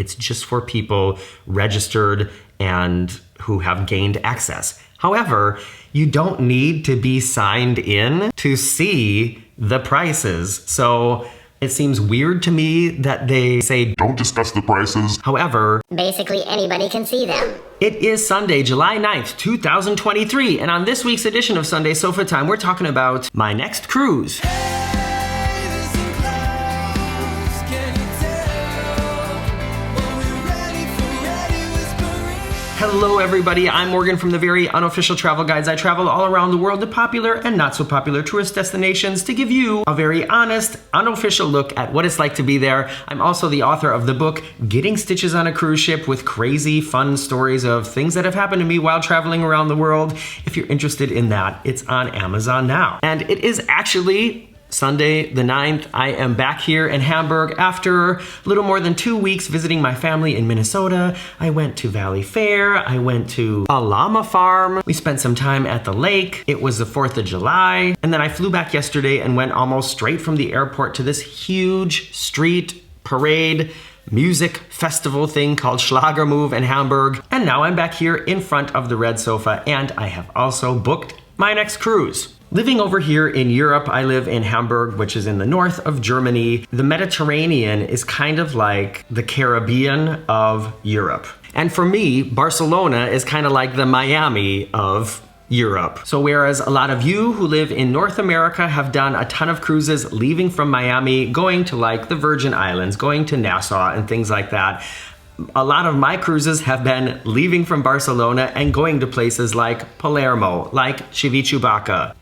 It's just for people registered and who have gained access. However, you don't need to be signed in to see the prices. So it seems weird to me that they say, don't discuss the prices. However, basically anybody can see them. It is Sunday, July 9th, 2023, and on this week's edition of Sunday Sofa Time, we're talking about my next cruise. Hello everybody, I'm Morgan from the Very Unofficial Travel Guides. I travel all around the world to popular and not so popular tourist destinations to give you a very honest, unofficial look at what it's like to be there. I'm also the author of the book, Getting Stitches on a Cruise Ship, with crazy, fun stories of things that have happened to me while traveling around the world. If you're interested in that, it's on Amazon now. And it is actually Sunday the 9th. I am back here in Hamburg after a little more than 2 weeks visiting my family in Minnesota. I went to Valley Fair. I went to a llama farm. We spent some time at the lake. It was the 4th of July. And then I flew back yesterday and went almost straight from the airport to this huge street parade music festival thing called Schlagermove in Hamburg. And now I'm back here in front of the red sofa, and I have also booked my next cruise. Living over here in Europe, I live in Hamburg, which is in the north of Germany. The Mediterranean is kind of like the Caribbean of Europe. And for me, Barcelona is kind of like the Miami of Europe. So whereas a lot of you who live in North America have done a ton of cruises leaving from Miami, going to like the Virgin Islands, going to Nassau and things like that, a lot of my cruises have been leaving from Barcelona and going to places like Palermo, like Civichewbacca.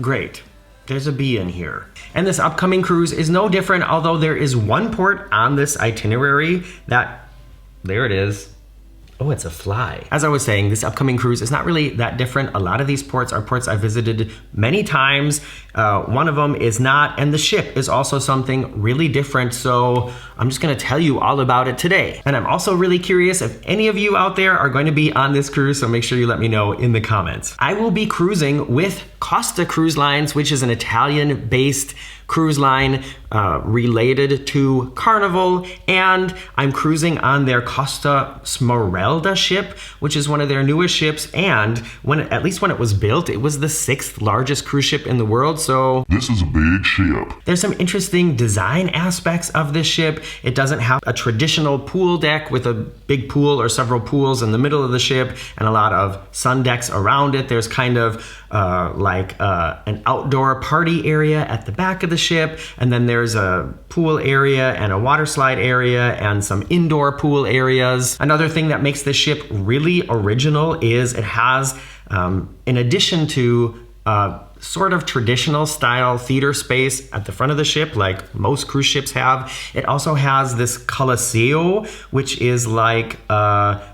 Great. There's a bee in here. And this upcoming cruise is no different, although there is one port on this itinerary that, there it is. Oh, it's a fly. As I was saying, this upcoming cruise is not really that different. A lot of these ports are ports I visited many times. One of them is not, and the ship is also something really different. So I'm just gonna tell you all about it today. And I'm also really curious if any of you out there are going to be on this cruise, so make sure you let me know in the comments. I will be cruising with Costa Cruise Lines, which is an Italian-based cruise line related to Carnival, and I'm cruising on their Costa Smarelda ship, which is one of their newest ships, and at least when it was built, it was the 6th largest cruise ship in the world, so this is a big ship. There's some interesting design aspects of this ship. It doesn't have a traditional pool deck with a big pool or several pools in the middle of the ship and a lot of sun decks around it. There's kind of an outdoor party area at the back of the ship, and then there's a pool area and a water slide area and some indoor pool areas. Another thing that makes this ship really original is it has, in addition to sort of traditional style theater space at the front of the ship, like most cruise ships have, it also has this Colosseo, which is like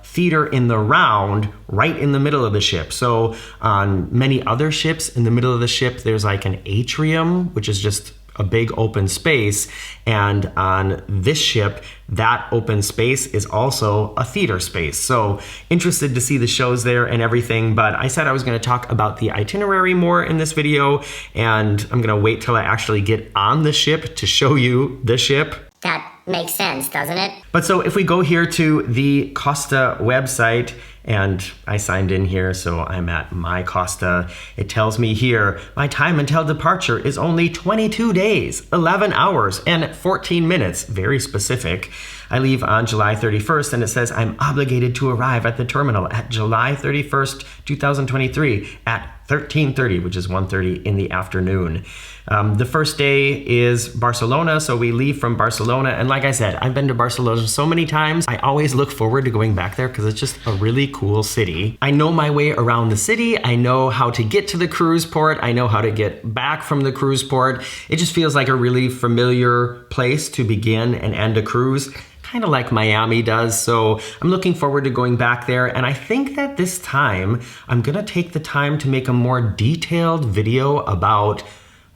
theater in the round right in the middle of the ship. So on many other ships, in the middle of the ship, there's like an atrium, which is just a big open space. And on this ship, that open space is also a theater space. So interested to see the shows there and everything. But I said I was going to talk about the itinerary more in this video, and I'm going to wait till I actually get on the ship to show you the ship. That makes sense, doesn't it? But so if we go here to the Costa website, and I signed in here, so I'm at my Costa. It tells me here, my time until departure is only 22 days, 11 hours, and 14 minutes, very specific. I leave on July 31st, and it says I'm obligated to arrive at the terminal at July 31st, 2023 at 13:30, which is 1:30 in the afternoon. The first day is Barcelona, so we leave from Barcelona. And like I said, I've been to Barcelona so many times. I always look forward to going back there because it's just a really cool city. I know my way around the city. I know how to get to the cruise port. I know how to get back from the cruise port. It just feels like a really familiar place to begin and end a cruise, kind of like Miami does. So I'm looking forward to going back there. And I think that this time I'm gonna take the time to make a more detailed video about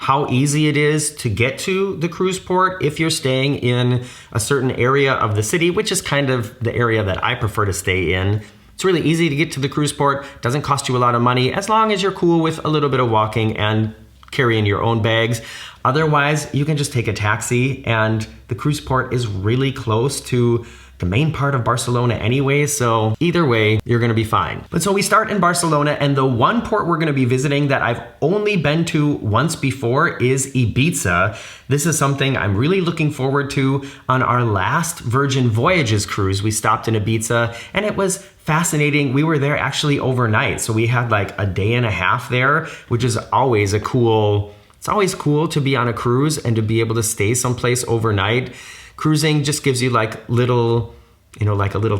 how easy it is to get to the cruise port if you're staying in a certain area of the city, which is kind of the area that I prefer to stay in. It's really easy to get to the cruise port, doesn't cost you a lot of money, as long as you're cool with a little bit of walking and carrying your own bags. Otherwise, you can just take a taxi, and the cruise port is really close to the main part of Barcelona anyway, so either way, you're gonna be fine. But so we start in Barcelona, and the one port we're gonna be visiting that I've only been to once before is Ibiza. This is something I'm really looking forward to. On our last Virgin Voyages cruise, we stopped in Ibiza, and it was fascinating. We were there actually overnight, so we had like a day and a half there, which is always it's always cool to be on a cruise and to be able to stay someplace overnight. Cruising just gives you like a little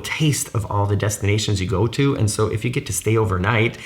taste of all the destinations you go to. And so if you get to stay overnight,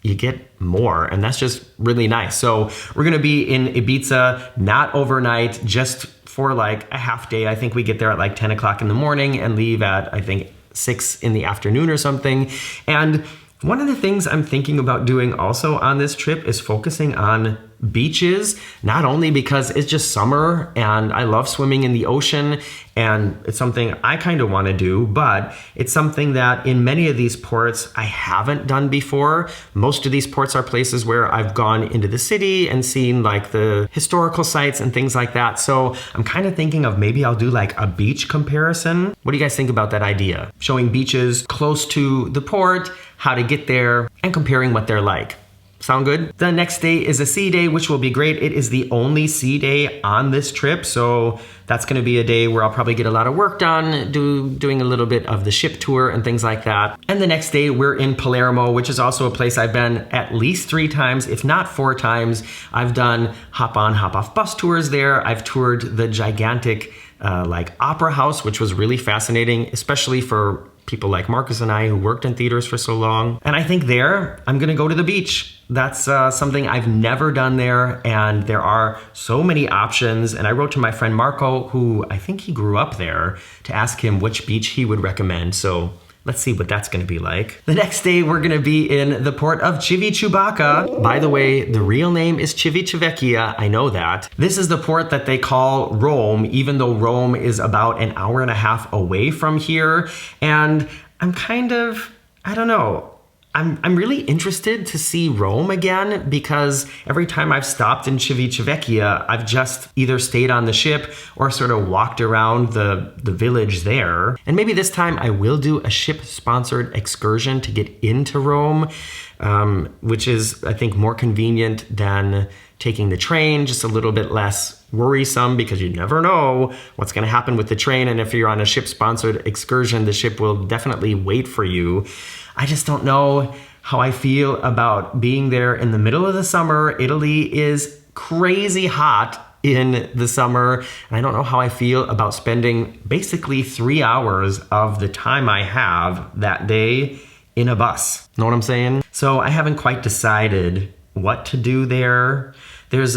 you get more, and that's just really nice. So we're gonna be in Ibiza, not overnight, just for like a half day. I think we get there at like 10 o'clock in the morning and leave at, I think, 6 in the afternoon or something. And one of the things I'm thinking about doing also on this trip is focusing on beaches, not only because it's just summer and I love swimming in the ocean and it's something I kind of want to do, but it's something that in many of these ports I haven't done before. Most of these ports are places where I've gone into the city and seen like the historical sites and things like that. So I'm kind of thinking of maybe I'll do like a beach comparison. What do you guys think about that idea? Showing beaches close to the port, how to get there, and comparing what they're like. Sound good? The next day is a sea day, which will be great. It is the only sea day on this trip, so that's gonna be a day where I'll probably get a lot of work done, doing a little bit of the ship tour and things like that. And the next day we're in Palermo, which is also a place I've been at least 3 times, if not 4 times. I've done hop on, hop off bus tours there. I've toured the gigantic like opera house, which was really fascinating, especially for people like Marcus and I who worked in theaters for so long. And I think there, I'm gonna go to the beach. That's something I've never done there, and there are so many options. And I wrote to my friend Marco, who I think he grew up there, to ask him which beach he would recommend. So let's see what that's gonna be like. The next day, we're gonna be in the port of Civichewbacca. By the way, the real name is Civichevecchia, I know that. This is the port that they call Rome, even though Rome is about an hour and a half away from here. And I'm kind of, I don't know, I'm really interested to see Rome again, because every time I've stopped in Civichevecchia, I've just either stayed on the ship or sort of walked around the village there. And maybe this time I will do a ship-sponsored excursion to get into Rome, which is, I think, more convenient than taking the train, just a little bit less worrisome because you never know what's going to happen with the train. And if you're on a ship-sponsored excursion, the ship will definitely wait for you. I just don't know how I feel about being there in the middle of the summer. Italy is crazy hot in the summer, and I don't know how I feel about spending basically 3 hours of the time I have that day in a bus. Know what I'm saying? So I haven't quite decided what to do there. There's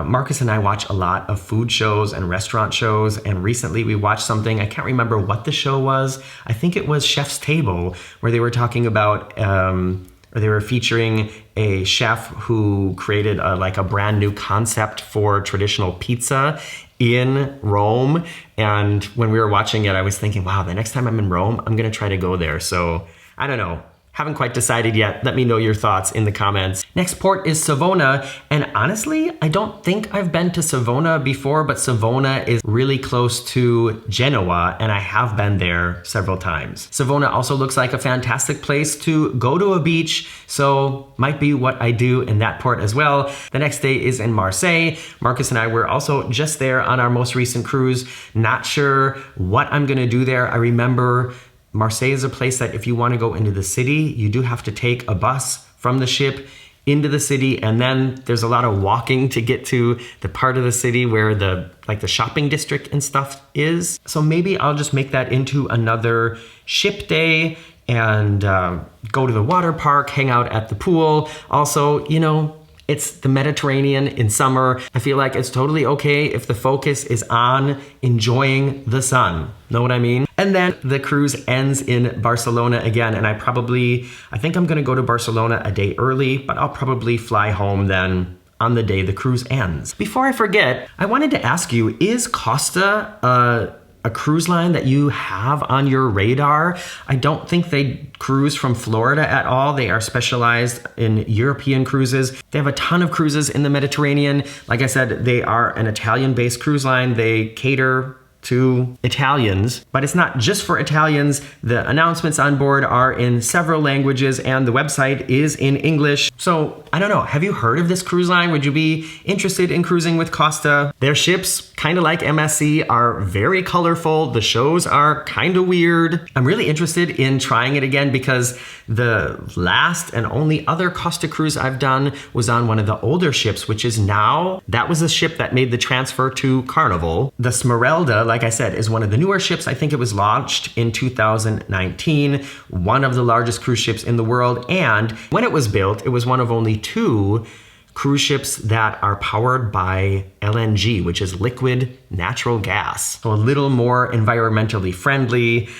Marcus and I watch a lot of food shows and restaurant shows, and recently we watched something, I can't remember what the show was. I think it was Chef's Table, where they were talking about, or they were featuring a chef who created a brand new concept for traditional pizza in Rome. And when we were watching it, I was thinking, wow, the next time I'm in Rome, I'm gonna try to go there. So I don't know. Haven't quite decided yet. Let me know your thoughts in the comments. Next port is Savona, and honestly, I don't think I've been to Savona before, but Savona is really close to Genoa, and I have been there several times. Savona also looks like a fantastic place to go to a beach, so might be what I do in that port as well. The next day is in Marseille. Marcus and I were also just there on our most recent cruise. Not sure what I'm gonna do there. I remember Marseille is a place that if you want to go into the city, you do have to take a bus from the ship into the city, and then there's a lot of walking to get to the part of the city where the shopping district and stuff is. So maybe I'll just make that into another ship day and go to the water park, hang out at the pool. Also, you know, it's the Mediterranean in summer. I feel like it's totally okay if the focus is on enjoying the sun. Know what I mean? And then the cruise ends in Barcelona again, and I think I'm gonna go to Barcelona a day early, but I'll probably fly home then on the day the cruise ends. Before I forget, I wanted to ask you, is Costa a a cruise line that you have on your radar. I don't think they cruise from Florida at all. They are specialized in European cruises. They have a ton of cruises in the Mediterranean. Like I said, they are an Italian-based cruise line. They cater to Italians, but it's not just for Italians. The announcements on board are in several languages and the website is in English. So I don't know, have you heard of this cruise line? Would you be interested in cruising with Costa? Their ships, kind of like MSC, are very colorful. The shows are kind of weird. I'm really interested in trying it again because the last and only other Costa cruise I've done was on one of the older ships, which is now, that was a ship that made the transfer to Carnival. The Smarelda, like I said, is one of the newer ships. I think it was launched in 2019, one of the largest cruise ships in the world. And when it was built, it was one of only 2 cruise ships that are powered by LNG, which is liquid natural gas. So a little more environmentally friendly,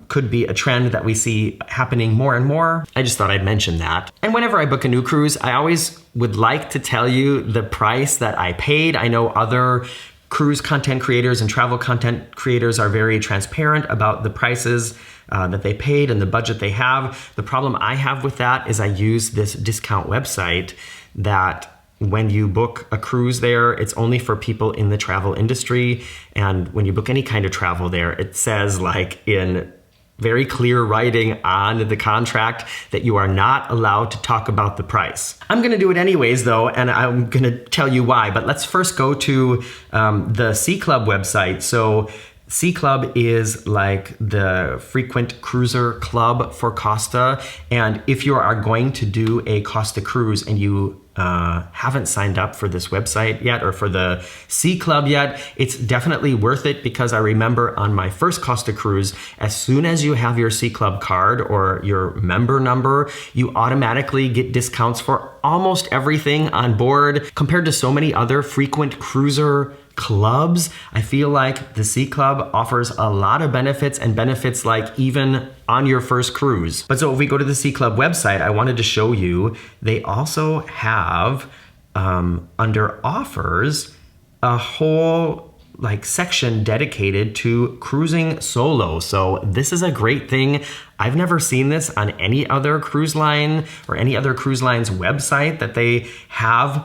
could be a trend that we see happening more and more. I just thought I'd mention that. And whenever I book a new cruise, I always would like to tell you the price that I paid. I know other cruise content creators and travel content creators are very transparent about the prices that they paid and the budget they have. The problem I have with that is I use this discount website that when you book a cruise there, it's only for people in the travel industry. And when you book any kind of travel there, it says like in very clear writing on the contract that you are not allowed to talk about the price. I'm gonna do it anyways though, and I'm gonna tell you why, but let's first go to the Sea Club website. So Sea Club is like the frequent cruiser club for Costa. And if you are going to do a Costa cruise and you haven't signed up for this website yet or for the Sea Club yet, it's definitely worth it because I remember on my first Costa cruise, as soon as you have your Sea Club card or your member number, you automatically get discounts for almost everything on board. Compared to so many other frequent cruiser clubs, I feel like the Sea Club offers a lot of benefits and benefits like even on your first cruise. But so if we go to the Sea Club website, I wanted to show you, they also have under offers a whole like section dedicated to cruising solo. So this is a great thing. I've never seen this on any other cruise line or any other cruise line's website, that they have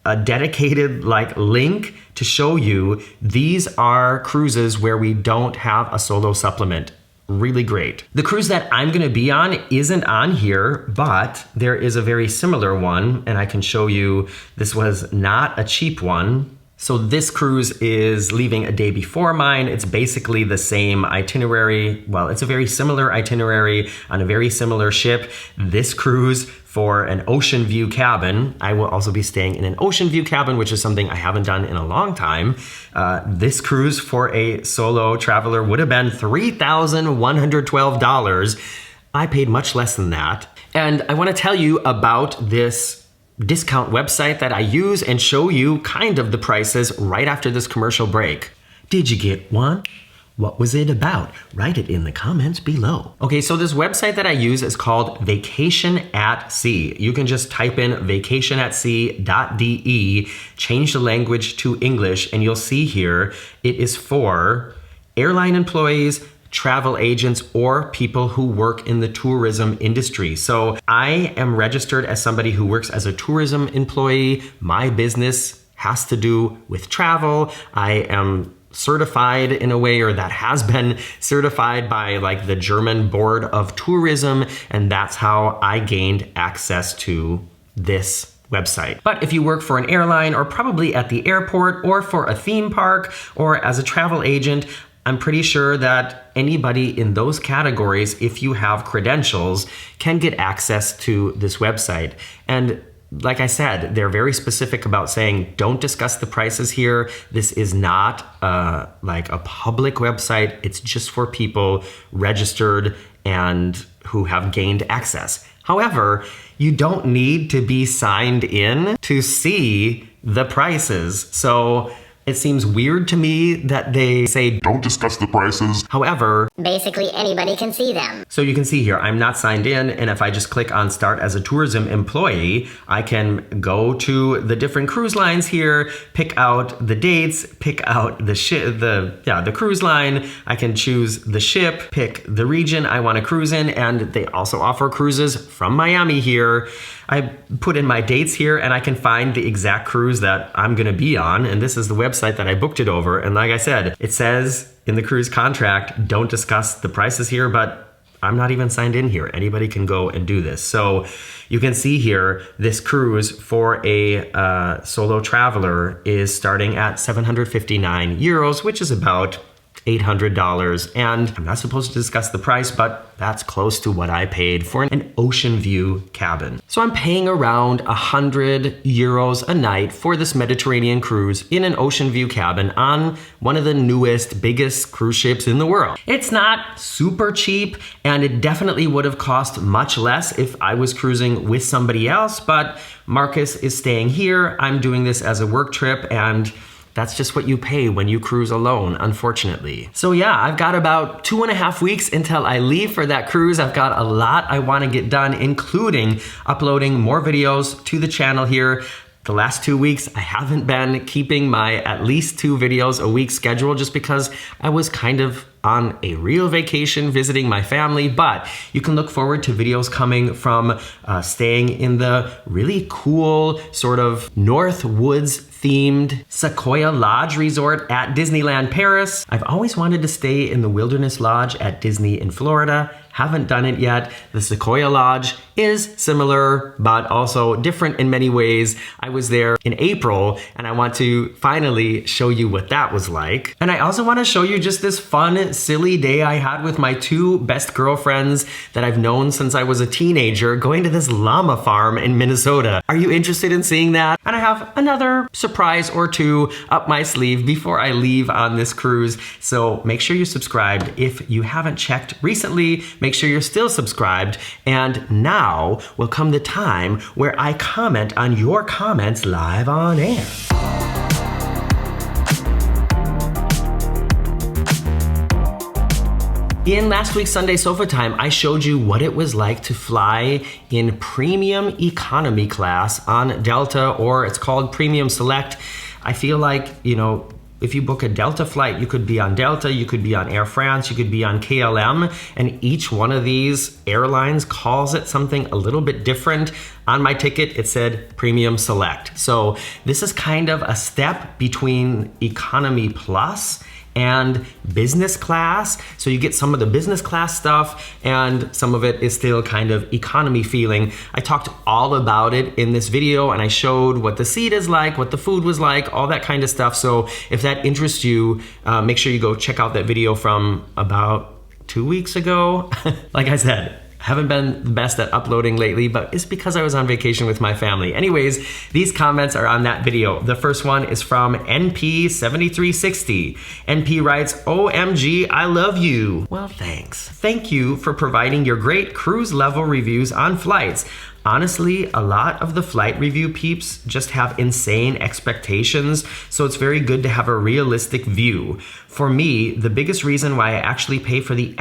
a dedicated like link to show you these are cruises where we don't have a solo supplement. Really great. The cruise that I'm gonna be on isn't on here, but there is a very similar one, and I can show you this was not a cheap one. So this cruise is leaving a day before mine. It's basically the same itinerary. Well, it's a very similar itinerary on a very similar ship. This cruise for an ocean view cabin. I will also be staying in an ocean view cabin, which is something I haven't done in a long time. This cruise for a solo traveler would have been $3,112. I paid much less than that. And I want to tell you about this discount website that I use and show you kind of the prices right after this commercial break. Did you get one? What was it about? Write it in the comments below. Okay, so this website that I use is called Vacation at Sea. You can just type in vacationatsea.de, change the language to English, and you'll see here it is for airline employees, travel agents, or people who work in the tourism industry. So I am registered as somebody who works as a tourism employee. My business has to do with travel. I am certified in a way, or that has been certified by like the German Board of Tourism, and that's how I gained access to this website. But if you work for an airline or probably at the airport or for a theme park or as a travel agent, I'm pretty sure that anybody in those categories, if you have credentials, can get access to this website. And like I said, they're very specific about saying, don't discuss the prices here. This is not like a public website. It's just for people registered and who have gained access. However, you don't need to be signed in to see the prices. So It seems weird to me that they say Don't discuss the prices. however. Basically, anybody can see them. So you can see here, I'm not signed in, and if I just click on start as a tourism employee, I can go to the different cruise lines here, pick out the dates, pick out the cruise line. I can choose the ship, pick the region I want to cruise in, and they also offer cruises from Miami here. I put in my dates here, and I can find the exact cruise that I'm going to be on, and this is the website that I booked it over. And like I said, it says in the cruise contract, don't discuss the prices here, but I'm not even signed in here. Anybody can go and do this. So you can see here, this cruise for a solo traveler is starting at 759 euros, which is about $800. And I'm not supposed to discuss the price, but that's close to what I paid for an ocean view cabin. So I'm paying around 100 euros a night for this Mediterranean cruise in an ocean view cabin on one of the newest, biggest cruise ships in the world. It's not super cheap, and it definitely would have cost much less if I was cruising with somebody else, but Marcus is staying here. I'm doing this as a work trip, and that's just what you pay when you cruise alone, unfortunately. So yeah, I've got about 2.5 weeks until I leave for that cruise. I've got a lot I want to get done, including uploading more videos to the channel here. The last 2 weeks, I haven't been keeping my at least 2 videos a week schedule just because I was kind of on a real vacation visiting my family, but you can look forward to videos coming from staying in the really cool sort of North Woods themed Sequoia Lodge Resort at Disneyland Paris. I've always wanted to stay in the Wilderness Lodge at Disney in Florida. Haven't done it yet. The Sequoia Lodge is similar, but also different in many ways. I was there in April, and I want to finally show you what that was like. And I also want to show you just this fun, silly day I had with my 2 best girlfriends that I've known since I was a teenager, going to this llama farm in Minnesota. Are you interested in seeing that? And I have another surprise or 2 up my sleeve before I leave on this cruise. So make sure you're subscribed. If you haven't checked recently, make sure you're still subscribed. And now will come the time where I comment on your comments live on air. In last week's Sunday Sofa Time, I showed you what it was like to fly in premium economy class on Delta, or it's called Premium Select. I feel like, if you book a Delta flight, you could be on Delta, you could be on Air France, you could be on KLM, and each one of these airlines calls it something a little bit different. On my ticket, it said Premium Select. So this is kind of a step between Economy Plus and business class. So you get some of the business class stuff, and some of it is still kind of economy feeling. I talked all about it in this video, and I showed what the seat is like, what the food was like, all that kind of stuff. So if that interests you, make sure you go check out that video from about 2 weeks ago. Like I said, haven't been the best at uploading lately, but it's because I was on vacation with my family. Anyways, these comments are on that video. The first one is from NP7360. NP writes, OMG, I love you. Well, thanks. Thank you for providing your great cruise level reviews on flights. Honestly, a lot of the flight review peeps just have insane expectations, so it's very good to have a realistic view. For me, the biggest reason why I actually pay the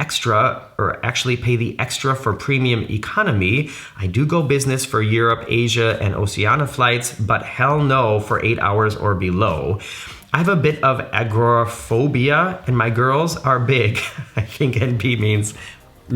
extra for premium economy, I do go business for Europe, Asia, and Oceania flights, but hell no for 8 hours or below. I have a bit of agoraphobia, and my girls are big. I think NP means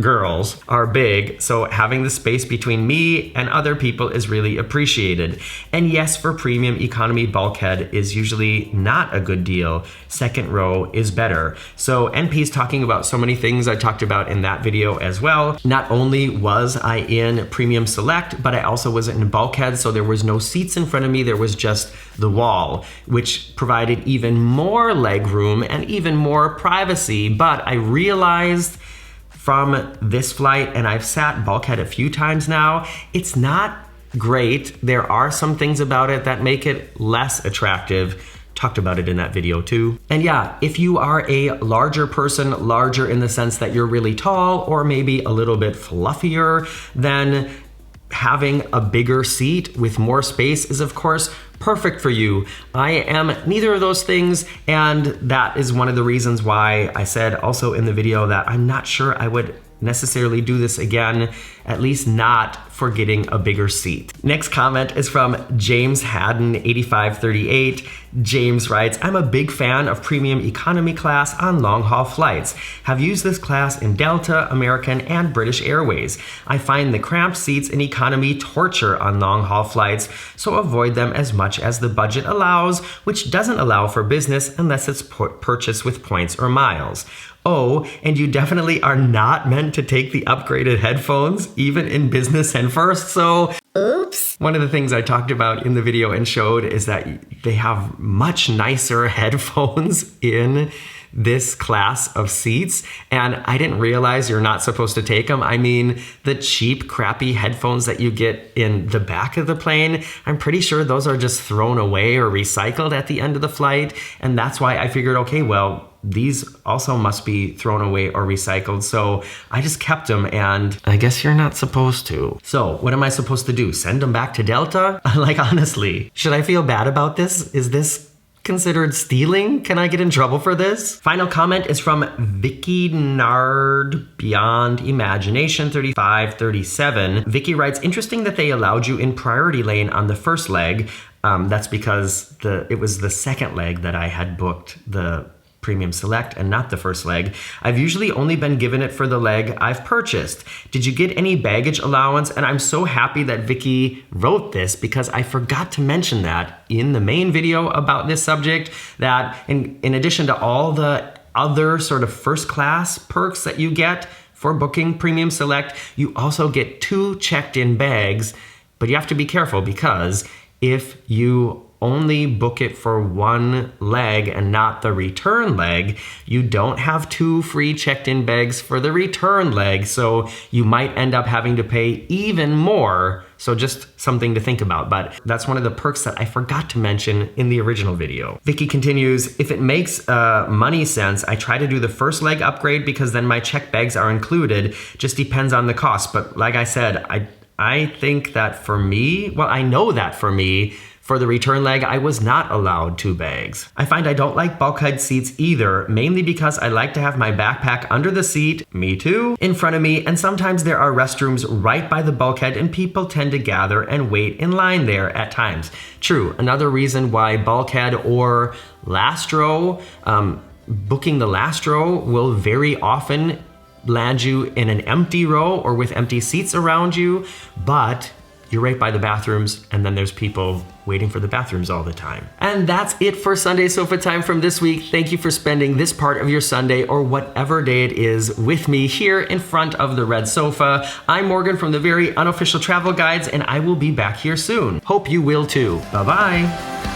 girls are big, so having the space between me and other people is really appreciated. And yes, for premium economy, bulkhead is usually not a good deal. Second row is better. So NP is talking about so many things I talked about in that video as well. Not only was I in Premium Select, but I also was in bulkhead, so there was no seats in front of me, there was just the wall, which provided even more leg room and even more privacy. But I realized from this flight, and I've sat bulkhead a few times now, it's not great. There are some things about it that make it less attractive. Talked about it in that video too. And yeah, if you are a larger person, larger in the sense that you're really tall or maybe a little bit fluffier, then having a bigger seat with more space is of course perfect for you. I am neither of those things, and that is one of the reasons why I said also in the video that I'm not sure I would necessarily do this again, at least not for getting a bigger seat. Next comment is from James Haddon 8538. James writes, I'm a big fan of premium economy class on long haul flights. Have used this class in Delta, American, and British Airways. I find the cramped seats in economy torture on long haul flights, so avoid them as much as the budget allows, which doesn't allow for business unless it's purchased with points or miles. Oh, and you definitely are not meant to take the upgraded headphones, even in business and first, so Oops. one of the things I talked about in the video and showed is that they have much nicer headphones in this class of seats, and I didn't realize you're not supposed to take them. I mean, the cheap, crappy headphones that you get in the back of the plane, I'm pretty sure those are just thrown away or recycled at the end of the flight, and that's why I figured, okay, well, these also must be thrown away or recycled, so I just kept them, and I guess you're not supposed to. So what am I supposed to do? Send them back to Delta? Like, honestly, should I feel bad about this? Is this considered stealing? Can I get in trouble for this? Final comment is from Vicky Nard Beyond Imagination 3537. Vicky writes, interesting that they allowed you in priority lane on the first leg. That's because it was the second leg that I had booked the Premium Select and not the first leg. I've usually only been given it for the leg I've purchased. Did you get any baggage allowance? And I'm so happy that Vicky wrote this because I forgot to mention that in the main video about this subject, that in addition to all the other sort of first class perks that you get for booking Premium Select, you also get 2 checked-in bags, but you have to be careful because if you only book it for one leg and not the return leg, you don't have 2 free checked-in bags for the return leg, so you might end up having to pay even more. So just something to think about, but that's one of the perks that I forgot to mention in the original video. Vicky continues, if it makes money sense, I try to do the first leg upgrade because then my check bags are included. Just depends on the cost, but like I said, I think that for me, well, I know that for me, for the return leg, I was not allowed 2 bags. I find I don't like bulkhead seats either, mainly because I like to have my backpack under the seat, me too, in front of me, and sometimes there are restrooms right by the bulkhead and people tend to gather and wait in line there at times. True, another reason why bulkhead or last row, booking the last row will very often land you in an empty row or with empty seats around you, but you're right by the bathrooms, and then there's people waiting for the bathrooms all the time. And that's it for Sunday Sofa Time from this week. Thank you for spending this part of your Sunday or whatever day it is with me here in front of the red sofa. I'm Morgan from the Very Unofficial Travel Guides, and I will be back here soon. Hope you will too. Bye-bye.